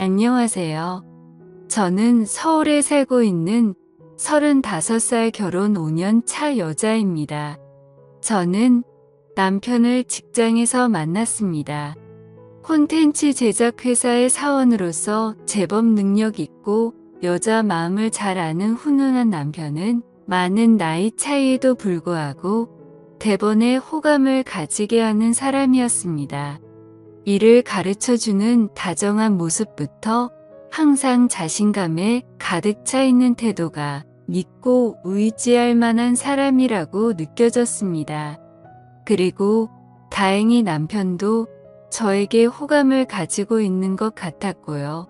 안녕하세요. 저는 서울에 살고 있는 35살 결혼 5년 차 여자입니다. 저는 남편을 직장에서 만났습니다. 콘텐츠 제작 회사의 사원으로서 제법 능력 있고 여자 마음을 잘 아는 훈훈한 남편은 많은 나이 차이에도 불구하고 대번에 호감을 가지게 하는 사람이었습니다. 일을 가르쳐주는 다정한 모습부터 항상 자신감에 가득 차 있는 태도가 믿고 의지할 만한 사람이라고 느껴졌습니다. 그리고 다행히 남편도 저에게 호감을 가지고 있는 것 같았고요.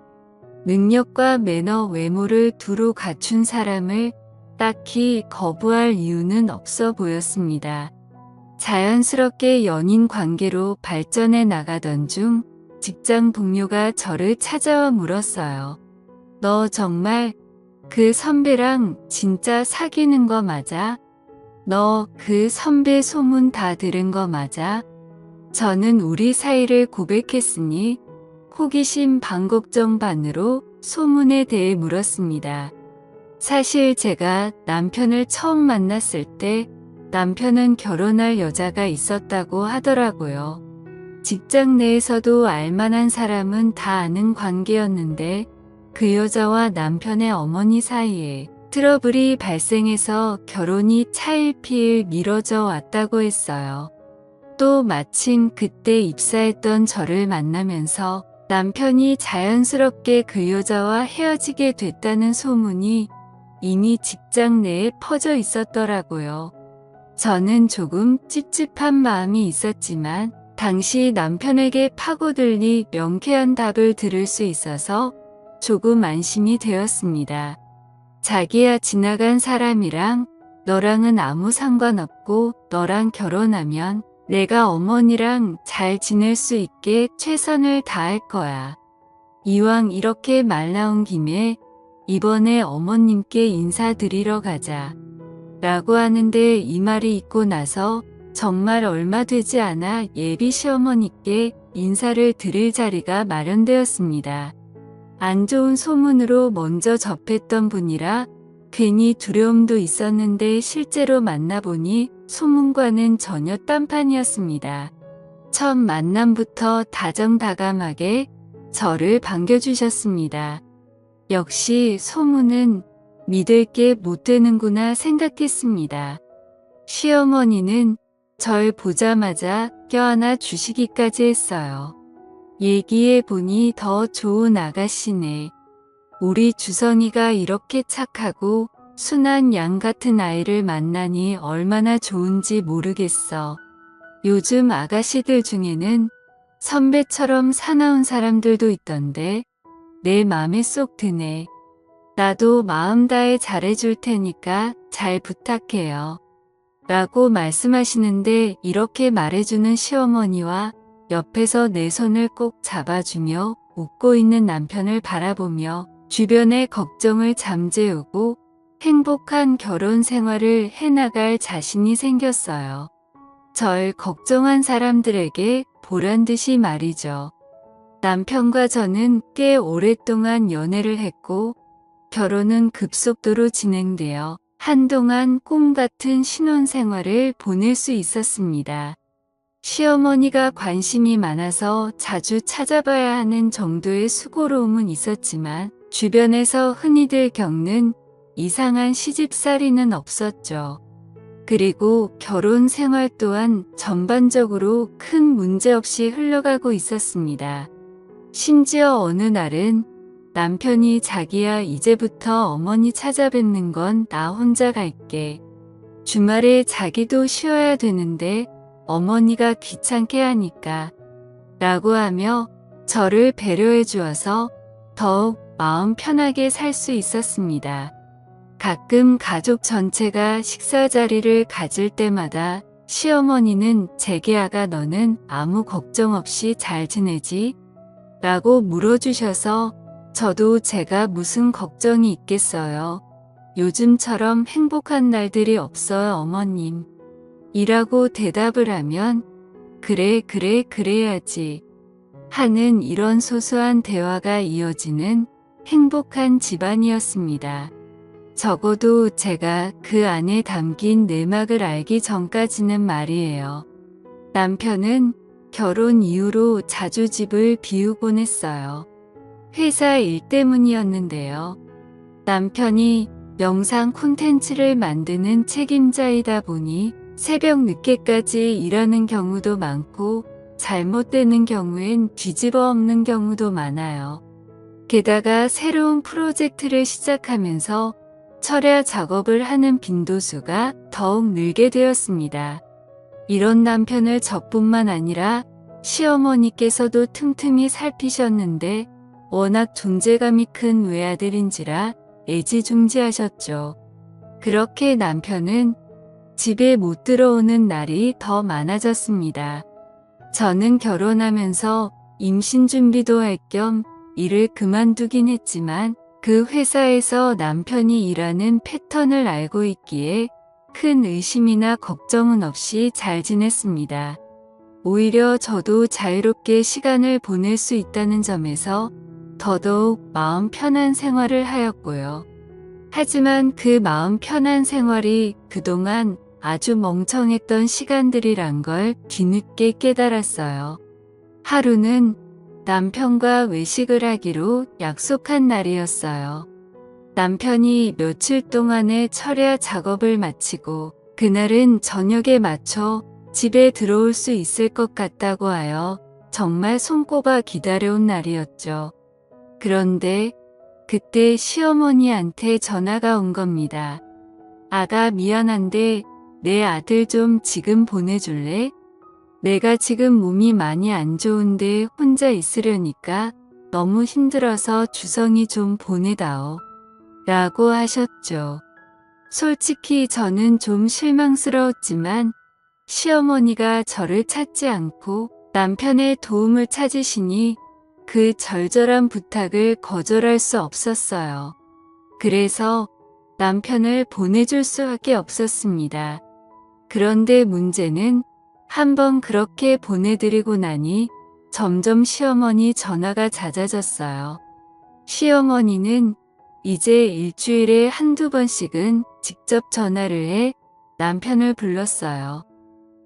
능력과 매너, 외모를 두루 갖춘 사람을 딱히 거부할 이유는 없어 보였습니다. 자연스럽게 연인 관계로 발전해 나가던 중 직장 동료가 저를 찾아와 물었어요. 너 정말 그 선배랑 진짜 사귀는 거 맞아? 너 그 선배 소문 다 들은 거 맞아? 저는 우리 사이를 고백했으니 호기심 반 걱정 반으로 소문에 대해 물었습니다. 사실 제가 남편을 처음 만났을 때 남편은 결혼할 여자가 있었다고 하더라고요. 직장 내에서도 알만한 사람은 다 아는 관계였는데 그 여자와 남편의 어머니 사이에 트러블이 발생해서 결혼이 차일피일 미뤄져 왔다고 했어요. 또 마침 그때 입사했던 저를 만나면서 남편이 자연스럽게 그 여자와 헤어지게 됐다는 소문이 이미 직장 내에 퍼져 있었더라고요. 저는 조금 찝찝한 마음이 있었지만 당시 남편에게 파고들리 명쾌한 답을 들을 수 있어서 조금 안심이 되었습니다. 자기야, 지나간 사람이랑 너랑은 아무 상관없고 너랑 결혼하면 내가 어머니랑 잘 지낼 수 있게 최선을 다할 거야. 이왕 이렇게 말 나온 김에 이번에 어머님께 인사드리러 가자. 라고 하는데 이 말이 있고 나서 정말 얼마 되지 않아 예비 시어머니께 인사를 드릴 자리가 마련되었습니다. 안 좋은 소문으로 먼저 접했던 분이라 괜히 두려움도 있었는데 실제로 만나보니 소문과는 전혀 딴판이었습니다. 첫 만남부터 다정다감하게 저를 반겨주셨습니다. 역시 소문은 믿을 게 못 되는구나 생각했습니다. 시어머니는 절 보자마자 껴안아 주시기까지 했어요. 얘기해 보니 더 좋은 아가씨네. 우리 주선이가 이렇게 착하고 순한 양 같은 아이를 만나니 얼마나 좋은지 모르겠어. 요즘 아가씨들 중에는 선배처럼 사나운 사람들도 있던데 내 맘에 쏙 드네. 나도 마음 다해 잘해줄 테니까 잘 부탁해요. 라고 말씀하시는데 이렇게 말해주는 시어머니와 옆에서 내 손을 꼭 잡아주며 웃고 있는 남편을 바라보며 주변의 걱정을 잠재우고 행복한 결혼 생활을 해나갈 자신이 생겼어요. 절 걱정한 사람들에게 보란듯이 말이죠. 남편과 저는 꽤 오랫동안 연애를 했고 결혼은 급속도로 진행되어 한동안 꿈 같은 신혼생활을 보낼 수 있었습니다. 시어머니가 관심이 많아서 자주 찾아봐야 하는 정도의 수고로움은 있었지만 주변에서 흔히들 겪는 이상한 시집살이는 없었죠. 그리고 결혼 생활 또한 전반적으로 큰 문제 없이 흘러가고 있었습니다. 심지어 어느 날은 남편이 자기야, 이제부터 어머니 찾아뵙는 건 나 혼자 갈게. 주말에 자기도 쉬어야 되는데 어머니가 귀찮게 하니까 라고 하며 저를 배려해 주어서 더욱 마음 편하게 살 수 있었습니다. 가끔 가족 전체가 식사 자리를 가질 때마다 시어머니는 재계아가 너는 아무 걱정 없이 잘 지내지? 라고 물어주셔서 저도 제가 무슨 걱정이 있겠어요. 요즘처럼 행복한 날들이 없어요, 어머님. 이라고 대답을 하면 그래, 그래야지. 하는 이런 소소한 대화가 이어지는 행복한 집안이었습니다. 적어도 제가 그 안에 담긴 내막을 알기 전까지는 말이에요. 남편은 결혼 이후로 자주 집을 비우곤 했어요. 회사 일 때문이었는데요. 남편이 영상 콘텐츠를 만드는 책임자이다 보니 새벽 늦게까지 일하는 경우도 많고 잘못되는 경우엔 뒤집어 엎는 경우도 많아요. 게다가 새로운 프로젝트를 시작하면서 철야 작업을 하는 빈도수가 더욱 늘게 되었습니다. 이런 남편을 저뿐만 아니라 시어머니께서도 틈틈이 살피셨는데 워낙 존재감이 큰 외아들인지라 애지중지하셨죠. 그렇게 남편은 집에 못 들어오는 날이 더 많아졌습니다. 저는 결혼하면서 임신 준비도 할 겸 일을 그만두긴 했지만 그 회사에서 남편이 일하는 패턴을 알고 있기에 큰 의심이나 걱정은 없이 잘 지냈습니다. 오히려 저도 자유롭게 시간을 보낼 수 있다는 점에서 더더욱 마음 편한 생활을 하였고요. 하지만 그 마음 편한 생활이 그동안 아주 멍청했던 시간들이란 걸 뒤늦게 깨달았어요. 하루는 남편과 외식을 하기로 약속한 날이었어요. 남편이 며칠 동안의 철야 작업을 마치고 그날은 저녁에 맞춰 집에 들어올 수 있을 것 같다고 하여 정말 손꼽아 기다려온 날이었죠. 그런데 그때 시어머니한테 전화가 온 겁니다. 아가 미안한데 내 아들 좀 지금 보내줄래? 내가 지금 몸이 많이 안 좋은데 혼자 있으려니까 너무 힘들어서 주성이 좀 보내다오. 라고 하셨죠. 솔직히 저는 좀 실망스러웠지만 시어머니가 저를 찾지 않고 남편의 도움을 찾으시니 그 절절한 부탁을 거절할 수 없었어요. 그래서 남편을 보내줄 수밖에 없었습니다. 그런데 문제는 한번 그렇게 보내드리고 나니 점점 시어머니 전화가 잦아졌어요. 시어머니는 이제 일주일에 한두 번씩은 직접 전화를 해 남편을 불렀어요.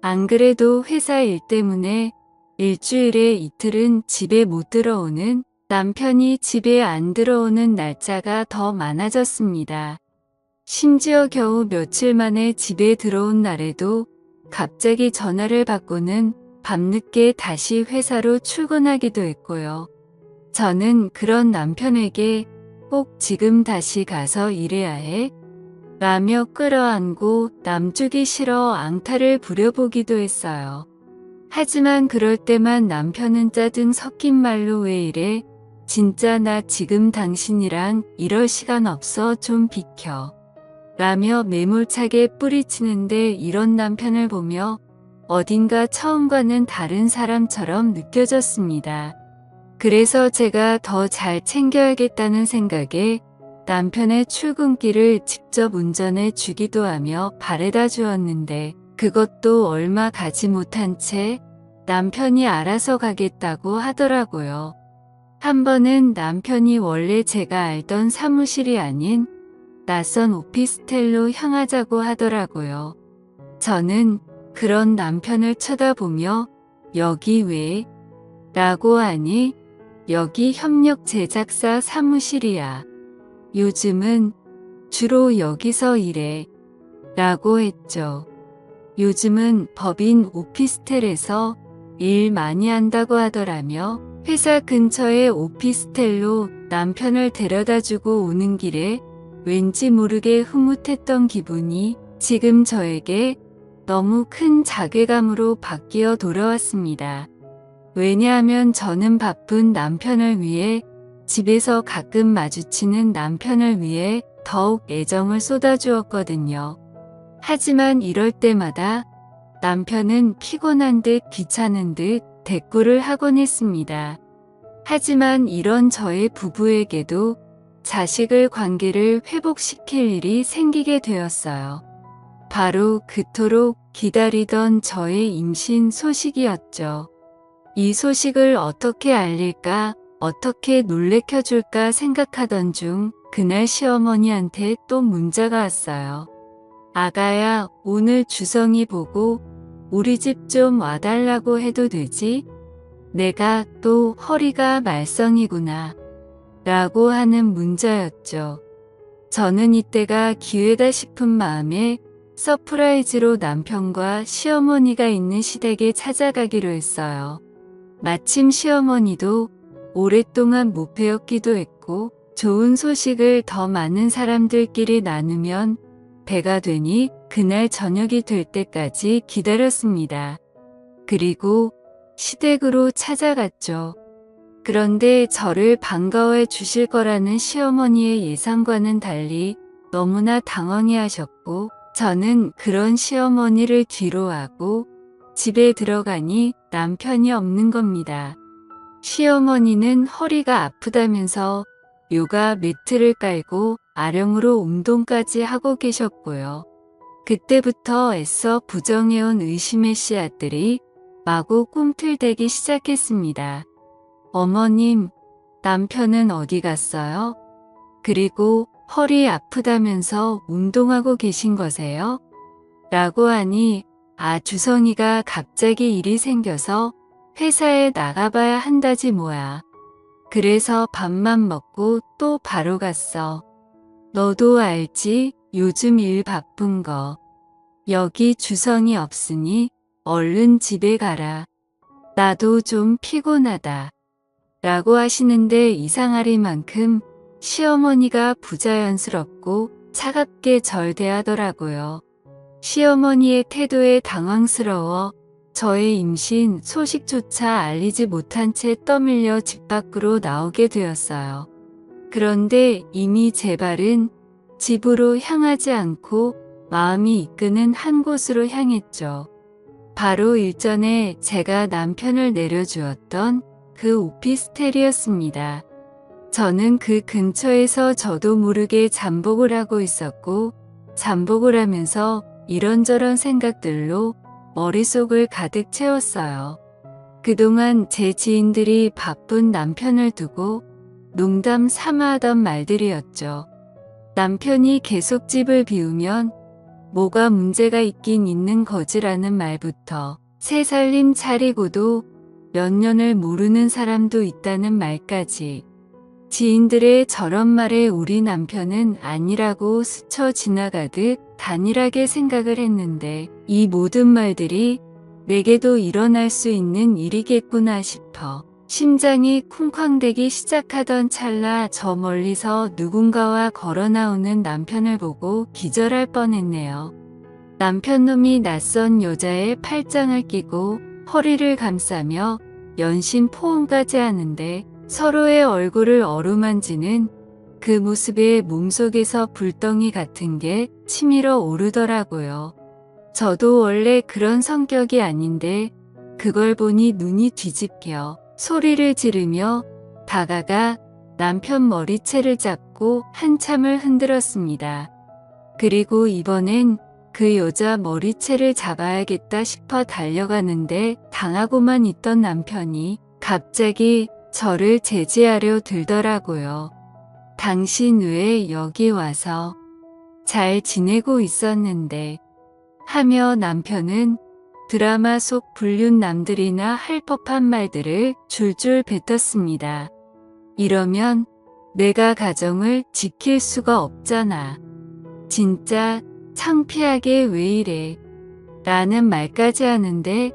안 그래도 회사 일 때문에 일주일에 이틀은 집에 못 들어오는 남편이 집에 안 들어오는 날짜가 더 많아졌습니다. 심지어 겨우 며칠 만에 집에 들어온 날에도 갑자기 전화를 받고는 밤늦게 다시 회사로 출근하기도 했고요. 저는 그런 남편에게 꼭 지금 다시 가서 일해야 해? 라며 끌어안고 남주기 싫어 앙탈을 부려보기도 했어요. 하지만 그럴 때만 남편은 짜증 섞인 말로 왜 이래? 진짜 나 지금 당신이랑 이럴 시간 없어 좀 비켜. 라며 매몰차게 뿌리치는데 이런 남편을 보며 어딘가 처음과는 다른 사람처럼 느껴졌습니다. 그래서 제가 더 잘 챙겨야겠다는 생각에 남편의 출근길을 직접 운전해 주기도 하며 바래다 주었는데 그것도 얼마 가지 못한 채 남편이 알아서 가겠다고 하더라고요. 한 번은 남편이 원래 제가 알던 사무실이 아닌 낯선 오피스텔로 향하자고 하더라고요. 저는 그런 남편을 쳐다보며 여기 왜? 라고 하니 여기 협력 제작사 사무실이야. 요즘은 주로 여기서 일해. 라고 했죠. 요즘은 법인 오피스텔에서 일 많이 한다고 하더라며 회사 근처의 오피스텔로 남편을 데려다주고 오는 길에 왠지 모르게 흐뭇했던 기분이 지금 저에게 너무 큰 자괴감으로 바뀌어 돌아왔습니다. 왜냐하면 저는 바쁜 남편을 위해 집에서 가끔 마주치는 남편을 위해 더욱 애정을 쏟아주었거든요. 하지만 이럴 때마다 남편은 피곤한 듯 귀찮은 듯 대꾸를 하곤 했습니다. 하지만 이런 저의 부부에게도 자식을 관계를 회복시킬 일이 생기게 되었어요. 바로 그토록 기다리던 저의 임신 소식이었죠. 이 소식을 어떻게 알릴까, 어떻게 놀래켜줄까 생각하던 중 그날 시어머니한테 또 문자가 왔어요. 아가야, 오늘 주성이 보고 우리 집 좀 와달라고 해도 되지? 내가 또 허리가 말썽이구나. 라고 하는 문자였죠. 저는 이때가 기회다 싶은 마음에 서프라이즈로 남편과 시어머니가 있는 시댁에 찾아가기로 했어요. 마침 시어머니도 오랫동안 못 뵈었기도 했고 좋은 소식을 더 많은 사람들끼리 나누면 배가 되니 그날 저녁이 될 때까지 기다렸습니다. 그리고 시댁으로 찾아갔죠. 그런데 저를 반가워해 주실 거라는 시어머니의 예상과는 달리 너무나 당황해 하셨고 저는 그런 시어머니를 뒤로하고 집에 들어가니 남편이 없는 겁니다. 시어머니는 허리가 아프다면서 요가 매트를 깔고 아령으로 운동까지 하고 계셨고요. 그때부터 애써 부정해온 의심의 씨앗들이 마구 꿈틀대기 시작했습니다. 어머님, 남편은 어디 갔어요? 그리고 허리 아프다면서 운동하고 계신 거세요? 라고 하니 주성이가 갑자기 일이 생겨서 회사에 나가봐야 한다지 뭐야. 그래서 밥만 먹고 또 바로 갔어. 너도 알지? 요즘 일 바쁜 거. 여기 주성이 없으니 얼른 집에 가라. 나도 좀 피곤하다. 라고 하시는데 이상하리만큼 시어머니가 부자연스럽고 차갑게 절 대하더라고요. 시어머니의 태도에 당황스러워 저의 임신 소식조차 알리지 못한 채 떠밀려 집 밖으로 나오게 되었어요. 그런데 이미 제 발은 집으로 향하지 않고 마음이 이끄는 한 곳으로 향했죠. 바로 일전에 제가 남편을 내려주었던 그 오피스텔이었습니다. 저는 그 근처에서 저도 모르게 잠복을 하고 있었고 잠복을 하면서 이런저런 생각들로 머릿속을 가득 채웠어요. 그동안 제 지인들이 바쁜 남편을 두고 농담 삼아 하던 말들이었죠. 남편이 계속 집을 비우면 뭐가 문제가 있긴 있는 거지라는 말부터 새 살림 차리고도 몇 년을 모르는 사람도 있다는 말까지 지인들의 저런 말에 우리 남편은 아니라고 스쳐 지나가듯 단일하게 생각을 했는데 이 모든 말들이 내게도 일어날 수 있는 일이겠구나 싶어 심장이 쿵쾅대기 시작하던 찰나 저 멀리서 누군가와 걸어 나오는 남편을 보고 기절할 뻔했네요. 남편놈이 낯선 여자의 팔짱을 끼고 허리를 감싸며 연신 포옹까지 하는데 서로의 얼굴을 어루만지는 그 모습에 몸속에서 불덩이 같은 게 치밀어 오르더라고요. 저도 원래 그런 성격이 아닌데 그걸 보니 눈이 뒤집혀 소리를 지르며 다가가 남편 머리채를 잡고 한참을 흔들었습니다. 그리고 이번엔 그 여자 머리채를 잡아야겠다 싶어 달려가는데 당하고만 있던 남편이 갑자기 저를 제지하려 들더라고요. 당신 왜 여기 와서 잘 지내고 있었는데 하며 남편은 드라마 속 불륜 남들이나 할 법한 말들을 줄줄 뱉었습니다. 이러면 내가 가정을 지킬 수가 없잖아. 진짜 창피하게 왜 이래? 라는 말까지 하는데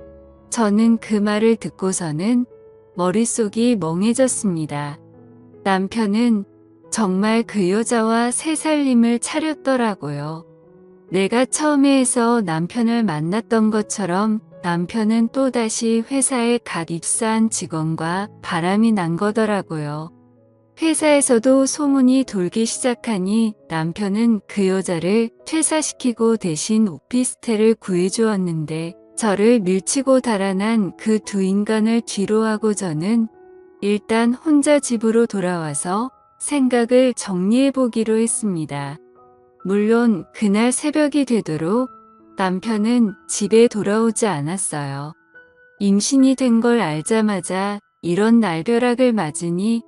저는 그 말을 듣고서는 머릿속이 멍해졌습니다. 남편은 정말 그 여자와 새 살림을 차렸더라고요. 내가 처음에 해서 남편을 만났던 것처럼 남편은 또다시 회사에 갓 입사한 직원과 바람이 난 거더라고요. 회사에서도 소문이 돌기 시작하니 남편은 그 여자를 퇴사시키고 대신 오피스텔을 구해주었는데 저를 밀치고 달아난 그 두 인간을 뒤로하고 저는 일단 혼자 집으로 돌아와서 생각을 정리해보기로 했습니다. 물론 그날 새벽이 되도록 남편은 집에 돌아오지 않았어요. 임신이 된 걸 알자마자 이런 날벼락을 맞으니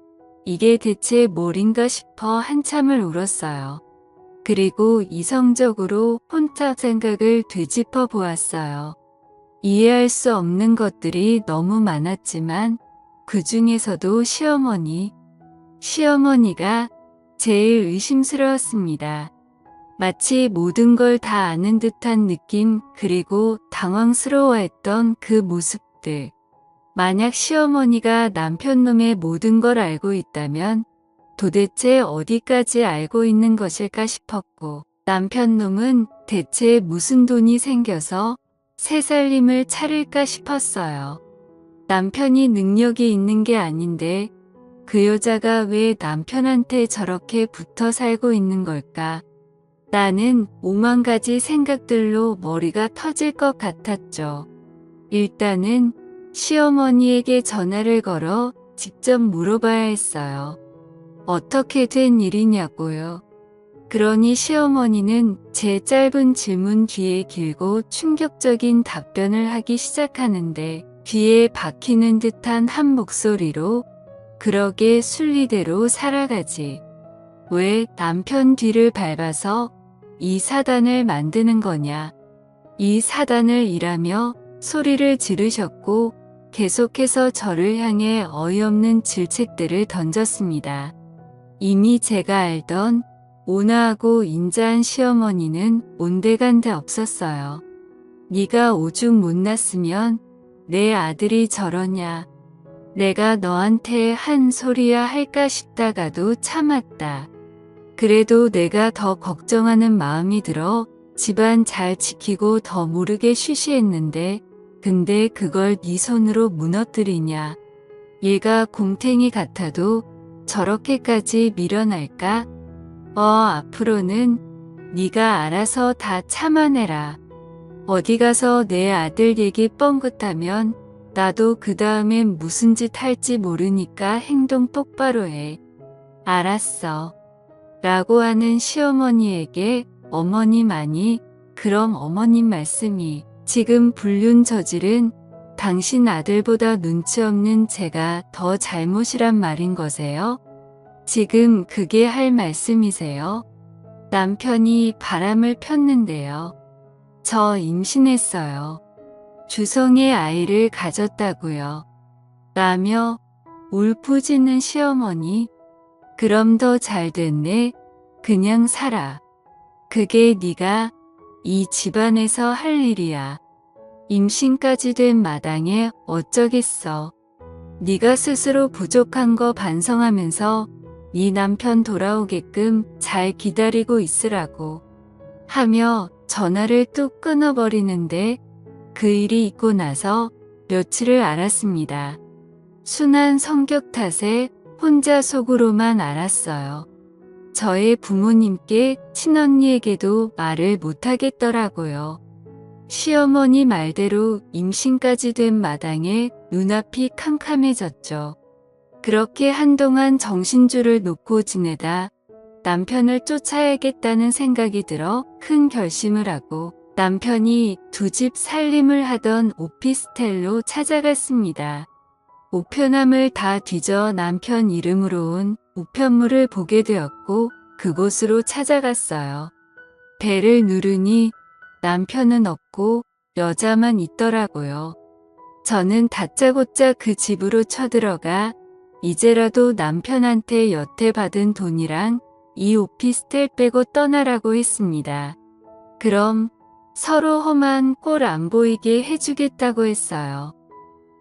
이게 대체 뭘인가 싶어 한참을 울었어요. 그리고 이성적으로 혼자 생각을 되짚어 보았어요. 이해할 수 없는 것들이 너무 많았지만 그 중에서도 시어머니가 제일 의심스러웠습니다. 마치 모든 걸 다 아는 듯한 느낌, 그리고 당황스러워했던 그 모습들. 만약 시어머니가 남편 놈의 모든 걸 알고 있다면 도대체 어디까지 알고 있는 것일까 싶었고, 남편 놈은 대체 무슨 돈이 생겨서 새 살림을 차릴까 싶었어요. 남편이 능력이 있는 게 아닌데 그 여자가 왜 남편한테 저렇게 붙어 살고 있는 걸까? 나는 5만 가지 생각들로 머리가 터질 것 같았죠. 일단은 시어머니에게 전화를 걸어 직접 물어봐야 했어요. 어떻게 된 일이냐고요. 그러니 시어머니는 제 짧은 질문 뒤에 길고 충격적인 답변을 하기 시작하는데, 귀에 박히는 듯한 한 목소리로 그러게 순리대로 살아가지. 왜 남편 뒤를 밟아서 이 사단을 만드는 거냐. 이 사단을 이라며 소리를 지르셨고 계속해서 저를 향해 어이없는 질책들을 던졌습니다. 이미 제가 알던 온화하고 인자한 시어머니는 온데간데 없었어요. 네가 오죽 못났으면 내 아들이 저러냐. 내가 너한테 한 소리야 할까 싶다가도 참았다. 그래도 내가 더 걱정하는 마음이 들어 집안 잘 지키고 더 모르게 쉬쉬했는데, 근데 그걸 네 손으로 무너뜨리냐. 얘가 곰탱이 같아도 저렇게까지 밀어날까? 앞으로는 네가 알아서 다 참아내라. 어디 가서 내 아들 얘기 뻥긋하면 나도 그 다음엔 무슨 짓 할지 모르니까 행동 똑바로 해. 알았어. 라고 하는 시어머니에게 어머님, 그럼 어머님 말씀이 지금 불륜 저지른 당신 아들보다 눈치 없는 제가 더 잘못이란 말인 거세요? 지금 그게 할 말씀이세요? 남편이 바람을 폈는데요. 저 임신했어요. 주성의 아이를 가졌다고요. 라며 울부짖는 시어머니. 그럼 더 잘 됐네. 그냥 살아. 그게 네가 이 집안에서 할 일이야. 임신까지 된 마당에 어쩌겠어. 네가 스스로 부족한 거 반성하면서 네 남편 돌아오게끔 잘 기다리고 있으라고 하며 전화를 뚝 끊어버리는데, 그 일이 있고 나서 며칠을 알았습니다. 순한 성격 탓에 혼자 속으로만 알았어요. 저의 부모님께, 친언니에게도 말을 못하겠더라고요. 시어머니 말대로 임신까지 된 마당에 눈앞이 캄캄해졌죠. 그렇게 한동안 정신줄을 놓고 지내다 남편을 쫓아야겠다는 생각이 들어 큰 결심을 하고 남편이 두 집 살림을 하던 오피스텔로 찾아갔습니다. 우편함을 다 뒤져 남편 이름으로 온 우편물을 보게 되었고 그곳으로 찾아갔어요. 배를 누르니 남편은 없고 여자만 있더라고요. 저는 다짜고짜 그 집으로 쳐들어가 이제라도 남편한테 여태 받은 돈이랑 이 오피스텔 빼고 떠나라고 했습니다. 그럼 서로 험한 꼴 안 보이게 해주겠다고 했어요.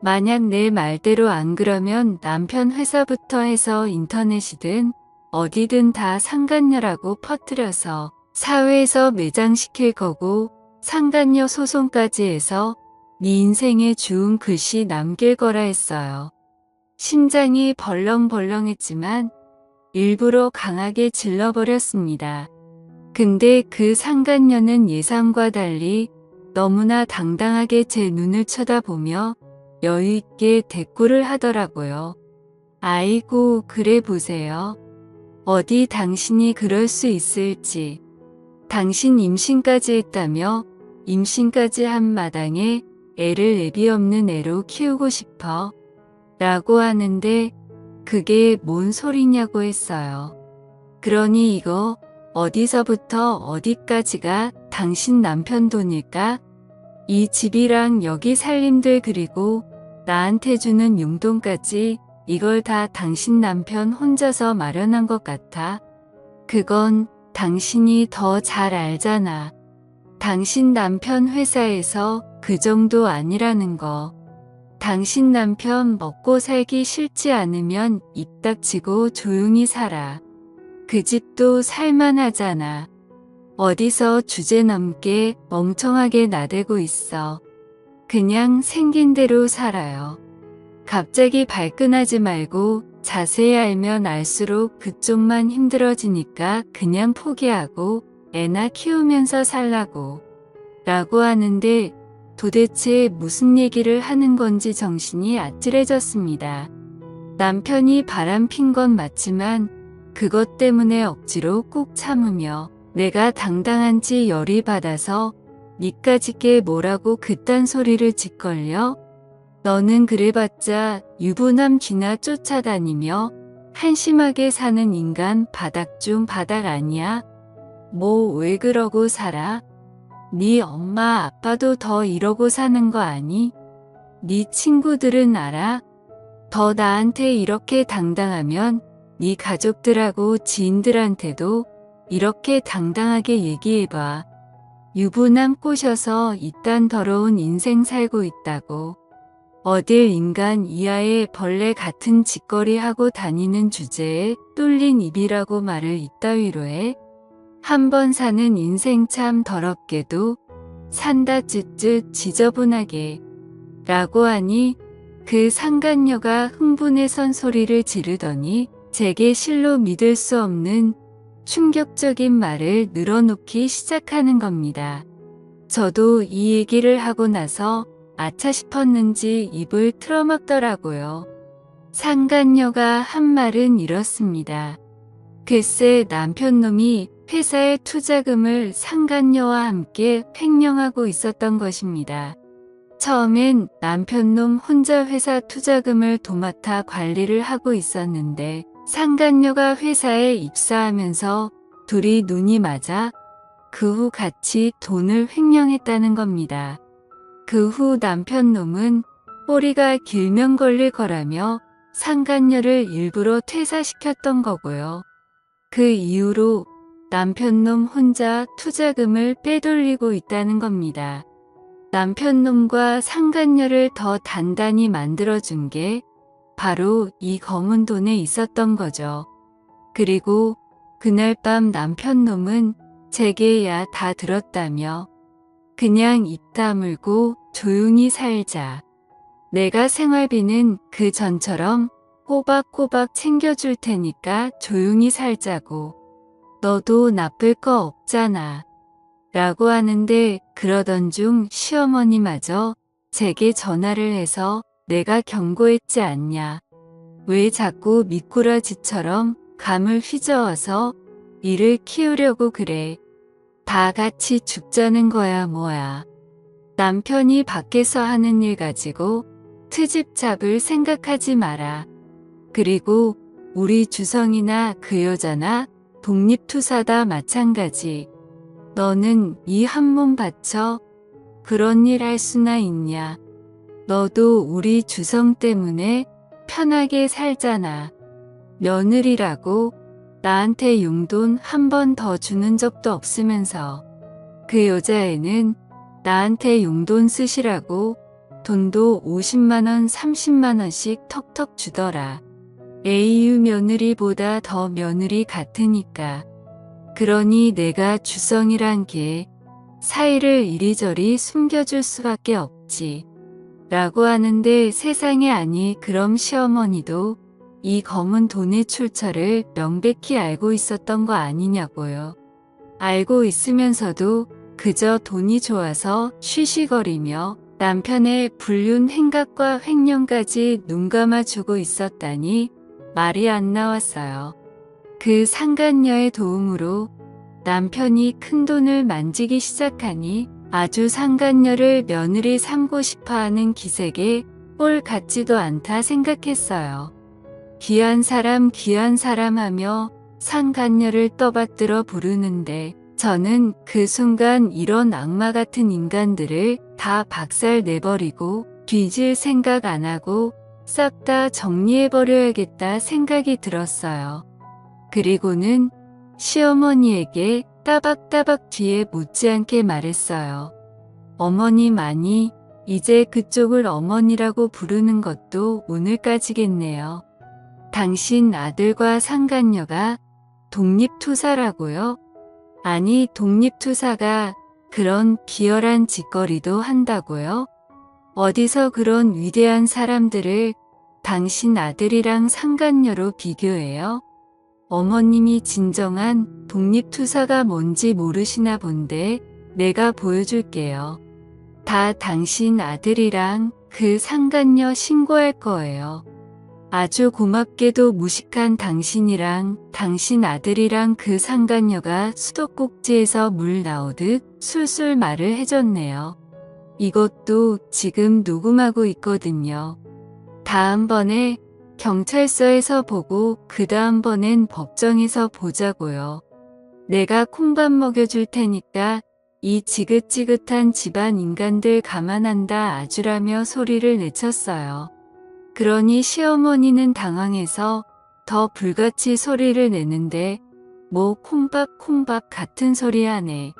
만약 내 말대로 안 그러면 남편 회사부터 해서 인터넷이든 어디든 다 상간녀라고 퍼뜨려서 사회에서 매장시킬 거고, 상간녀 소송까지 해서 네 인생에 주운 글씨 남길 거라 했어요. 심장이 벌렁벌렁했지만 일부러 강하게 질러버렸습니다. 근데 그 상간녀는 예상과 달리 너무나 당당하게 제 눈을 쳐다보며 여유있게 대꾸를 하더라고요. 아이고, 그래 보세요. 어디 당신이 그럴 수 있을지. 당신 임신까지 했다며 임신까지 한 마당에 애를 애비 없는 애로 키우고 싶어 라고 하는데 그게 뭔 소리냐고 했어요. 그러니 이거 어디서부터 어디까지가 당신 남편 돈일까? 이 집이랑 여기 살림들 그리고 나한테 주는 용돈까지 이걸 다 당신 남편 혼자서 마련한 것 같아. 그건 당신이 더 잘 알잖아. 당신 남편 회사에서 그 정도 아니라는 거. 당신 남편 먹고 살기 싫지 않으면 입 닥치고 조용히 살아. 그 집도 살만하잖아. 어디서 주제 넘게 멍청하게 나대고 있어. 그냥 생긴 대로 살아요. 갑자기 발끈하지 말고 자세히 알면 알수록 그쪽만 힘들어지니까 그냥 포기하고 애나 키우면서 살라고 라고 하는데 도대체 무슨 얘기를 하는 건지 정신이 아찔해졌습니다. 남편이 바람핀 건 맞지만 그것 때문에 억지로 꾹 참으며 내가 당당한지 열이 받아서 니까짓게 뭐라고 그딴 소리를 짓걸려? 너는 그래봤자 유부남 쥐나 쫓아다니며 한심하게 사는 인간 바닥 중 바닥 아니야? 뭐 왜 그러고 살아? 네 엄마 아빠도 더 이러고 사는 거 아니? 네 친구들은 알아? 더 나한테 이렇게 당당하면 네 가족들하고 지인들한테도 이렇게 당당하게 얘기해봐. 유부남 꼬셔서 이딴 더러운 인생 살고 있다고. 어딜 인간 이하의 벌레 같은 짓거리 하고 다니는 주제에 뚫린 입이라고 말을 이따위로 해? 한 번 사는 인생 참 더럽게도 산다 쯧쯧 지저분하게 라고 하니 그 상간녀가 흥분해 선소리를 지르더니 제게 실로 믿을 수 없는 충격적인 말을 늘어놓기 시작하는 겁니다. 저도 이 얘기를 하고 나서 아차 싶었는지 입을 틀어막더라고요. 상간녀가 한 말은 이렇습니다. 글쎄 남편놈이 회사의 투자금을 상간녀와 함께 횡령하고 있었던 것입니다. 처음엔 남편놈 혼자 회사 투자금을 도맡아 관리를 하고 있었는데 상간녀가 회사에 입사하면서 둘이 눈이 맞아 그 후 같이 돈을 횡령했다는 겁니다. 그 후 남편놈은 꼬리가 길면 걸릴 거라며 상간녀를 일부러 퇴사시켰던 거고요. 그 이후로 남편놈 혼자 투자금을 빼돌리고 있다는 겁니다. 남편놈과 상간녀를 더 단단히 만들어준 게 바로 이 검은 돈에 있었던 거죠. 그리고 그날 밤 남편놈은 제게 야 다 들었다며 그냥 입 다물고 조용히 살자. 내가 생활비는 그 전처럼 꼬박꼬박 챙겨줄 테니까 조용히 살자고. 너도 나쁠 거 없잖아. 라고 하는데 그러던 중 시어머니마저 제게 전화를 해서 내가 경고했지 않냐. 왜 자꾸 미꾸라지처럼 감을 휘저어서 일을 키우려고 그래. 다 같이 죽자는 거야 뭐야. 남편이 밖에서 하는 일 가지고 트집 잡을 생각하지 마라. 그리고 우리 주성이나 그 여자나 독립투사다 마찬가지. 너는 이 한 몸 바쳐 그런 일 할 수나 있냐. 너도 우리 주성 때문에 편하게 살잖아. 며느리라고 나한테 용돈 한 번 더 주는 적도 없으면서 그 여자애는 나한테 용돈 쓰시라고 돈도 50만원 30만원씩 턱턱 주더라. AU 며느리보다 더 며느리 같으니까. 그러니 내가 주성이란 게 사이를 이리저리 숨겨줄 수밖에 없지. 라고 하는데 세상에 아니 그럼 시어머니도 이 검은 돈의 출처를 명백히 알고 있었던 거 아니냐고요. 알고 있으면서도 그저 돈이 좋아서 쉬쉬거리며 남편의 불륜 행각과 횡령까지 눈감아주고 있었다니 말이 안 나왔어요. 그 상간녀의 도움으로 남편이 큰돈을 만지기 시작하니 아주 상간녀를 며느리 삼고 싶어하는 기색에 꼴 같지도 않다 생각했어요. 귀한 사람 하며 상간녀를 떠받들어 부르는데 저는 그 순간 이런 악마 같은 인간들을 다 박살 내버리고 뒤질 생각 안 하고 싹 다 정리해버려야겠다 생각이 들었어요. 그리고는 시어머니에게 따박따박 뒤에 못지않게 말했어요. 어머님 아니, 이제 그쪽을 어머니라고 부르는 것도 오늘까지겠네요. 당신 아들과 상간녀가 독립투사라고요? 아니 독립투사가 그런 비열한 짓거리도 한다고요? 어디서 그런 위대한 사람들을 당신 아들이랑 상간녀로 비교해요? 어머님이 진정한 독립투사가 뭔지 모르시나 본데 내가 보여줄게요. 다 당신 아들이랑 그 상간녀 신고할 거예요. 아주 고맙게도 무식한 당신이랑 당신 아들이랑 그 상간녀가 수도꼭지에서 물 나오듯 술술 말을 해줬네요. 이것도 지금 녹음하고 있거든요. 다음번에 경찰서에서 보고 그 다음번엔 법정에서 보자고요. 내가 콩밥 먹여줄 테니까 이 지긋지긋한 집안 인간들 가만한다 아주라며 소리를 내쳤어요. 그러니 시어머니는 당황해서 더 불같이 소리를 내는데 뭐 콩밥 같은 소리 하네.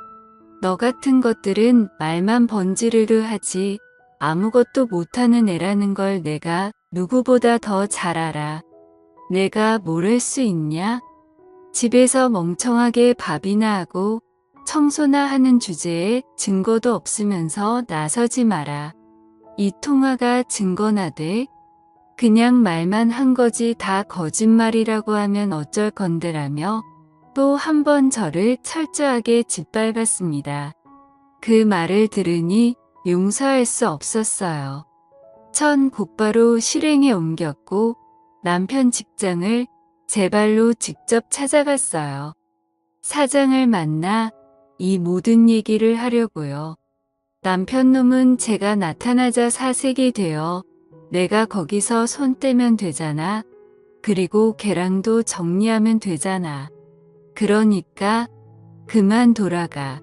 너 같은 것들은 말만 번지르르 하지 아무것도 못하는 애라는 걸 내가 누구보다 더 잘 알아. 내가 뭘 할 수 있냐? 집에서 멍청하게 밥이나 하고 청소나 하는 주제에 증거도 없으면서 나서지 마라. 이 통화가 증거나 돼? 그냥 말만 한 거지 다 거짓말이라고 하면 어쩔 건데라며 또 한 번 저를 철저하게 짓밟았습니다. 그 말을 들으니 용서할 수 없었어요. 천 곧바로 실행에 옮겼고 남편 직장을 제 발로 직접 찾아갔어요. 사장을 만나 이 모든 얘기를 하려고요. 남편 놈은 제가 나타나자 사색이 되어 내가 거기서 손 떼면 되잖아. 그리고 걔랑도 정리하면 되잖아. 그러니까 그만 돌아가.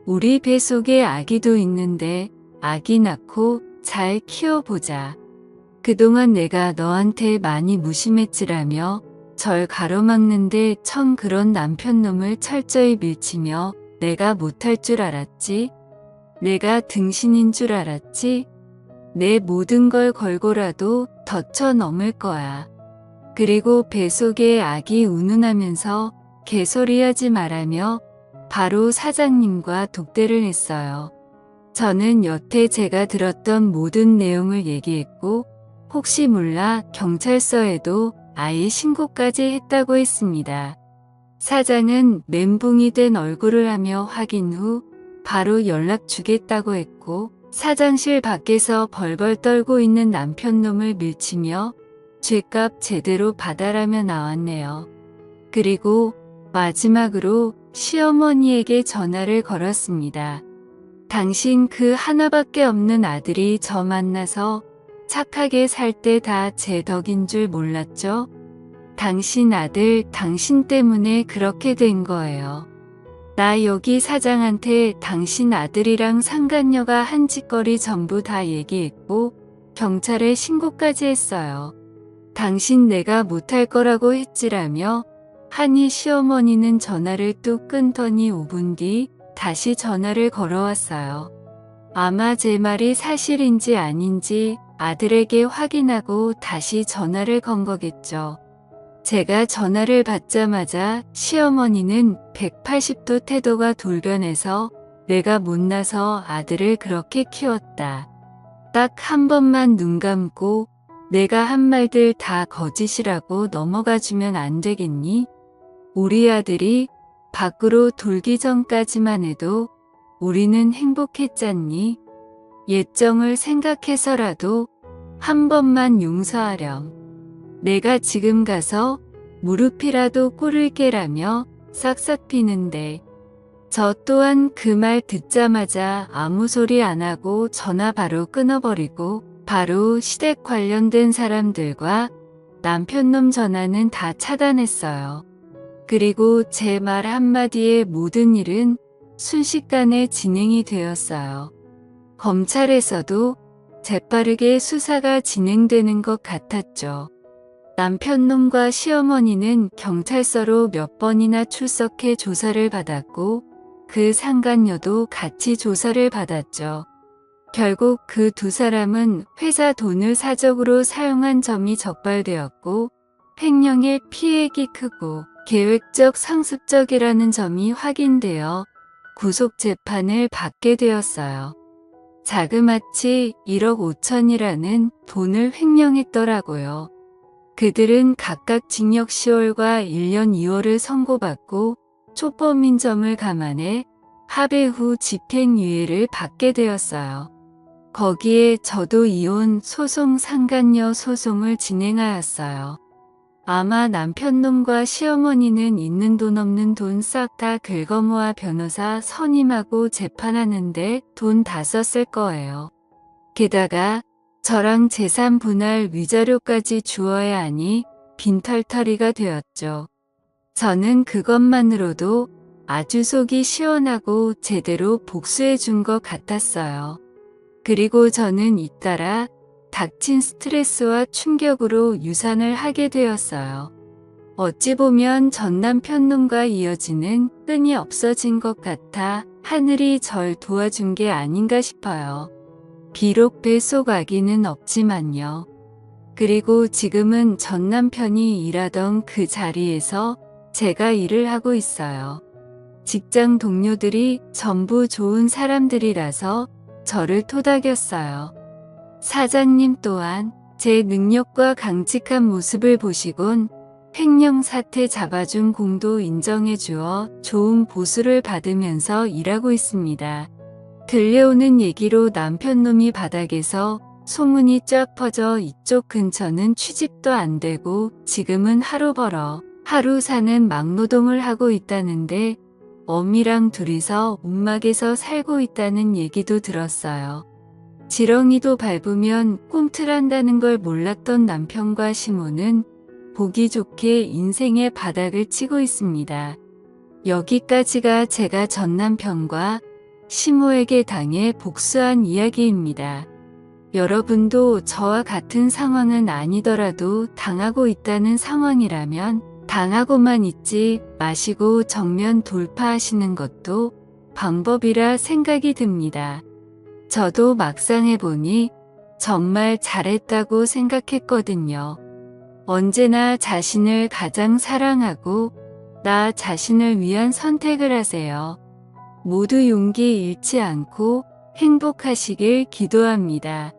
우리 뱃속에 아기도 있는데 아기 낳고 잘 키워보자. 그동안 내가 너한테 많이 무심했지라며 절 가로막는데 천 그런 남편 놈을 철저히 밀치며 내가 못할 줄 알았지? 내가 등신인 줄 알았지? 내 모든 걸 걸고라도 덧쳐 넘을 거야. 그리고 뱃속에 아기 운운하면서 개소리하지 말라며 바로 사장님과 독대를 했어요. 저는 여태 제가 들었던 모든 내용을 얘기했고 혹시 몰라 경찰서에도 아예 신고까지 했다고 했습니다. 사장은 멘붕이 된 얼굴을 하며 확인 후 바로 연락 주겠다고 했고 사장실 밖에서 벌벌 떨고 있는 남편놈을 밀치며 죗값 제대로 받아라며 나왔네요. 그리고 마지막으로 시어머니에게 전화를 걸었습니다. 당신 그 하나밖에 없는 아들이 저 만나서 착하게 살 때 다 제 덕인 줄 몰랐죠? 당신 아들 당신 때문에 그렇게 된 거예요. 나 여기 사장한테 당신 아들이랑 상간녀가 한 짓거리 전부 다 얘기했고 경찰에 신고까지 했어요. 당신 내가 못할 거라고 했지라며 하니 시어머니는 전화를 뚝 끊더니 5분 뒤 다시 전화를 걸어왔어요. 아마 제 말이 사실인지 아닌지 아들에게 확인하고 다시 전화를 건 거겠죠. 제가 전화를 받자마자 시어머니는 180도 태도가 돌변해서 내가 못나서 아들을 그렇게 키웠다. 딱 한 번만 눈 감고 내가 한 말들 다 거짓이라고 넘어가 주면 안 되겠니? 우리 아들이 밖으로 돌기 전까지만 해도 우리는 행복했잖니? 예정을 생각해서라도 한 번만 용서하렴. 내가 지금 가서 무릎이라도 꿇을게라며 싹싹 비는데 저 또한 그 말 듣자마자 아무 소리 안 하고 전화 바로 끊어버리고 바로 시댁 관련된 사람들과 남편놈 전화는 다 차단했어요. 그리고 제 말 한마디에 모든 일은 순식간에 진행이 되었어요. 검찰에서도 재빠르게 수사가 진행되는 것 같았죠. 남편놈과 시어머니는 경찰서로 몇 번이나 출석해 조사를 받았고 그 상간녀도 같이 조사를 받았죠. 결국 그 두 사람은 회사 돈을 사적으로 사용한 점이 적발되었고 횡령의 피해액이 크고 계획적 상습적이라는 점이 확인되어 구속 재판을 받게 되었어요. 자그마치 1억 5천이라는 돈을 횡령했더라고요. 그들은 각각 징역 10월과 1년 2월을 선고받고 초범인 점을 감안해 합의 후 집행유예를 받게 되었어요. 거기에 저도 이혼 소송 상간녀 소송을 진행하였어요. 아마 남편놈과 시어머니는 있는 돈 없는 돈 싹 다 긁어모아 변호사 선임하고 재판하는데 돈 다 썼을 거예요. 게다가 저랑 재산 분할 위자료까지 주어야 하니 빈털터리가 되었죠. 저는 그것만으로도 아주 속이 시원하고 제대로 복수해 준 것 같았어요. 그리고 저는 잇따라 닥친 스트레스와 충격으로 유산을 하게 되었어요. 어찌 보면 전 남편놈과 이어지는 끈이 없어진 것 같아 하늘이 절 도와준 게 아닌가 싶어요. 비록 뱃속 아기는 없지만요. 그리고 지금은 전 남편이 일하던 그 자리에서 제가 일을 하고 있어요. 직장 동료들이 전부 좋은 사람들이라서 저를 토닥였어요. 사장님 또한 제 능력과 강직한 모습을 보시곤 횡령 사태 잡아준 공도 인정해 주어 좋은 보수를 받으면서 일하고 있습니다. 들려오는 얘기로 남편놈이 바닥에서 소문이 쫙 퍼져 이쪽 근처는 취직도 안 되고 지금은 하루 벌어 하루 사는 막노동을 하고 있다는데 어미랑 둘이서 움막에서 살고 있다는 얘기도 들었어요. 지렁이도 밟으면 꿈틀한다는 걸 몰랐던 남편과 시모는 보기 좋게 인생의 바닥을 치고 있습니다. 여기까지가 제가 전 남편과 시모에게 당해 복수한 이야기입니다. 여러분도 저와 같은 상황은 아니더라도 당하고 있다는 상황이라면 당하고만 있지 마시고 정면 돌파하시는 것도 방법이라 생각이 듭니다. 저도 막상 해보니 정말 잘했다고 생각했거든요. 언제나 자신을 가장 사랑하고 나 자신을 위한 선택을 하세요. 모두 용기 잃지 않고 행복하시길 기도합니다.